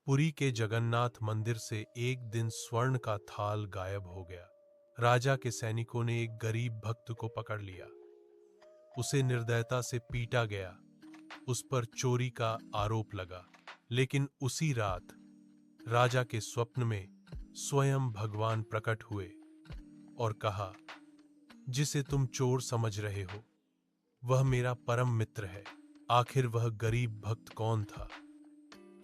पुरी के जगन्नाथ मंदिर से एक दिन स्वर्ण का थाल गायब हो गया। राजा के सैनिकों ने एक गरीब भक्त को पकड़ लिया। उसे निर्दयता से पीटा गया। उस पर चोरी का आरोप लगा। लेकिन उसी रात राजा के स्वप्न में स्वयं भगवान प्रकट हुए और कहा, जिसे तुम चोर समझ रहे हो वह मेरा परम मित्र है। आखिर वह गरीब भक्त कौन था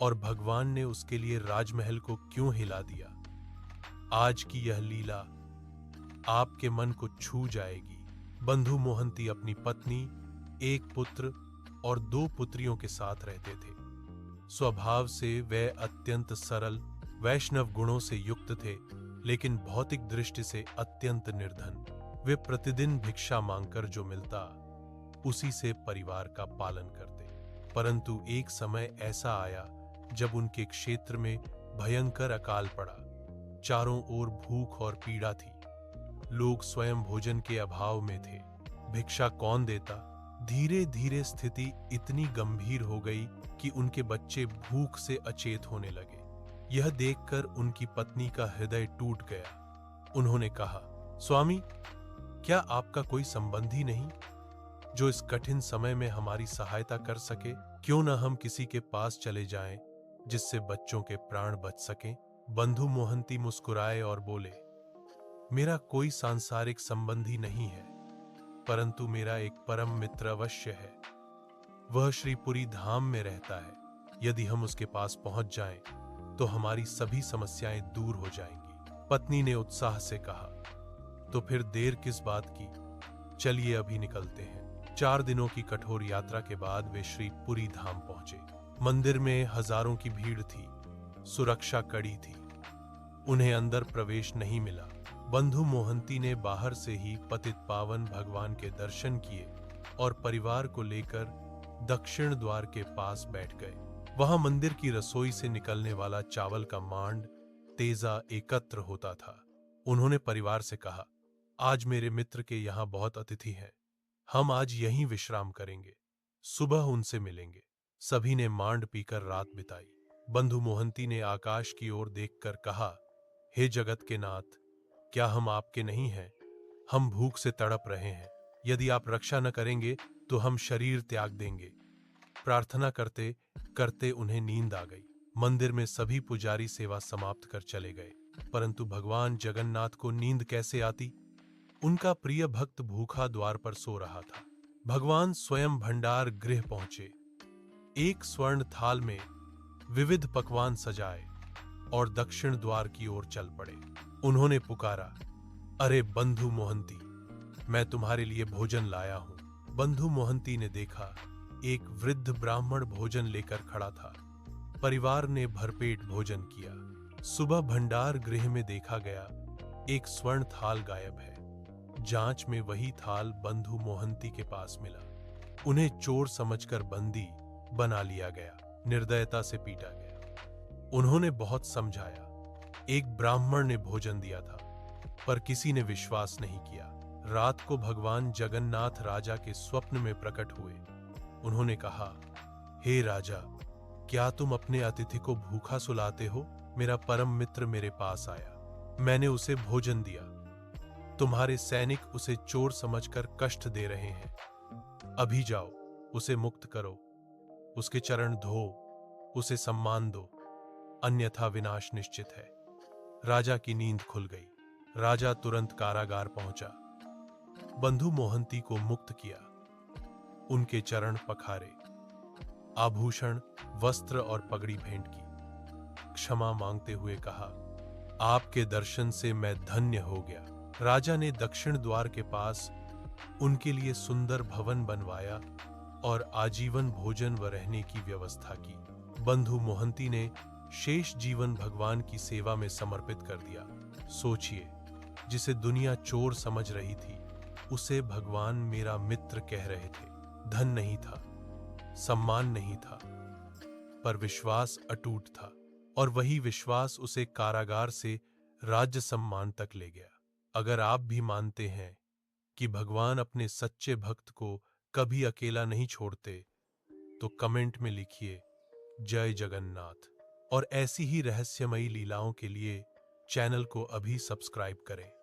और भगवान ने उसके लिए राजमहल को क्यों हिला दिया? आज की यह लीला आपके मन को छू जाएगी। बंधु मोहंती अपनी पत्नी, एक पुत्र और दो पुत्रियों के साथ रहते थे। स्वभाव से वे अत्यंत सरल वैष्णव गुणों से युक्त थे, लेकिन भौतिक दृष्टि से अत्यंत निर्धन। वे प्रतिदिन भिक्षा मांगकर जो मिलता उसी से परिवार का पालन करते। परंतु एक समय ऐसा आया जब उनके क्षेत्र में भयंकर अकाल पड़ा। चारों ओर भूख और पीड़ा थी। लोग स्वयं भोजन के अभाव में थे। भिक्षा कौन देता? धीरे धीरे स्थिति इतनी गंभीर हो गई कि उनके बच्चे भूख से अचेत होने लगे। यह देखकर उनकी पत्नी का हृदय टूट गया। उन्होंने कहा, स्वामी, क्या आपका कोई संबंधी नहीं जो इस कठिन समय में हमारी सहायता कर सके? क्यों न हम किसी के पास चले जाएं जिससे बच्चों के प्राण बच सकें? बंधु मोहंती मुस्कुराए और बोले, मेरा कोई सांसारिक संबंधी नहीं है, परंतु मेरा एक परम मित्र अवश्य है। वह श्रीपुरी धाम में रहता है। यदि हम उसके पास पहुंच जाएं तो हमारी सभी समस्याएं दूर हो जाएंगी। पत्नी ने उत्साह से कहा, तो फिर देर किस बात की? चलिए अभी निकलते हैं। 4 दिनों की कठोर यात्रा के बाद वे श्रीपुरी धाम पहुंचे। मंदिर में हजारों की भीड़ थी। सुरक्षा कड़ी थी। उन्हें अंदर प्रवेश नहीं मिला। बंधु मोहंती ने बाहर से ही पतित पावन भगवान के दर्शन किए और परिवार को लेकर दक्षिण द्वार के पास बैठ गए। वहां मंदिर की रसोई से निकलने वाला चावल का मांड तेजा एकत्र होता था। उन्होंने परिवार से कहा, आज मेरे मित्र के यहां बहुत अतिथि हैं। हम आज यहीं विश्राम करेंगे। सुबह उनसे मिलेंगे। सभी ने मांड पीकर रात बिताई। बंधु मोहंती ने आकाश की ओर देखकर कहा, हे जगत के नाथ, क्या हम आपके नहीं हैं? हम भूख से तड़प रहे हैं। यदि आप रक्षा न करेंगे तो हम शरीर त्याग देंगे। प्रार्थना करते करते उन्हें नींद आ गई। मंदिर में सभी पुजारी सेवा समाप्त कर चले गए, परंतु भगवान जगन्नाथ को नींद कैसे आती? उनका प्रिय भक्त भूखा द्वार पर सो रहा था। भगवान स्वयं भंडार गृह पहुंचे। एक स्वर्ण थाल में विविध पकवान सजाए और दक्षिण द्वार की ओर चल पड़े। उन्होंने पुकारा, अरे बंधु मोहंती, मैं तुम्हारे लिए भोजन लाया हूं। बंधु मोहंती ने देखा, एक वृद्ध ब्राह्मण भोजन लेकर खड़ा था। परिवार ने भरपेट भोजन किया। सुबह भंडार गृह में देखा गया, एक स्वर्ण थाल गायब है। जांच में वही थाल बंधु मोहंती के पास मिला। उन्हें चोर समझकर बंदी बना लिया गया, निर्दयता से पीटा गया। उन्होंने बहुत समझाया। एक ब्राह्मण ने भोजन दिया था, पर किसी ने विश्वास नहीं किया। रात को भगवान जगन्नाथ राजा के स्वप्न में प्रकट हुए। उन्होंने कहा, हे राजा, क्या तुम अपने अतिथि को भूखा सुलाते हो? मेरा परम मित्र मेरे पास आया। मैंने उसे भोजन दिया। तुम्हारे सैनिक उसे चोर समझकर कष्ट दे रहे हैं। अभी जाओ, उसे मुक्त करो, उसके चरण धो, उसे सम्मान दो, अन्यथा विनाश निश्चित है। राजा की नींद खुल गई। राजा तुरंत कारागार पहुंचा। बंधु मोहंती को मुक्त किया। उनके चरण पखारे, आभूषण, वस्त्र और पगड़ी भेंट की। क्षमा मांगते हुए कहा, आपके दर्शन से मैं धन्य हो गया। राजा ने दक्षिण द्वार के पास उनके लिए सुंदर भवन बनवाया और आजीवन भोजन व रहने की व्यवस्था की। बंधु मोहंती ने शेष जीवन भगवान की सेवा में समर्पित कर दिया। सोचिए, जिसे दुनिया चोर समझ रही थी, उसे भगवान मेरा मित्र कह रहे थे। धन नहीं था, सम्मान नहीं था, पर विश्वास अटूट था, और वही विश्वास उसे कारागार से राज्य सम्मान तक ले गया। अगर आप भी मानते हैं कि भगवान अपने सच्चे भक्त को कभी अकेला नहीं छोड़ते, तो कमेंट में लिखिए, जय जगन्नाथ। और ऐसी ही रहस्यमयी लीलाओं के लिए चैनल को अभी सब्सक्राइब करें।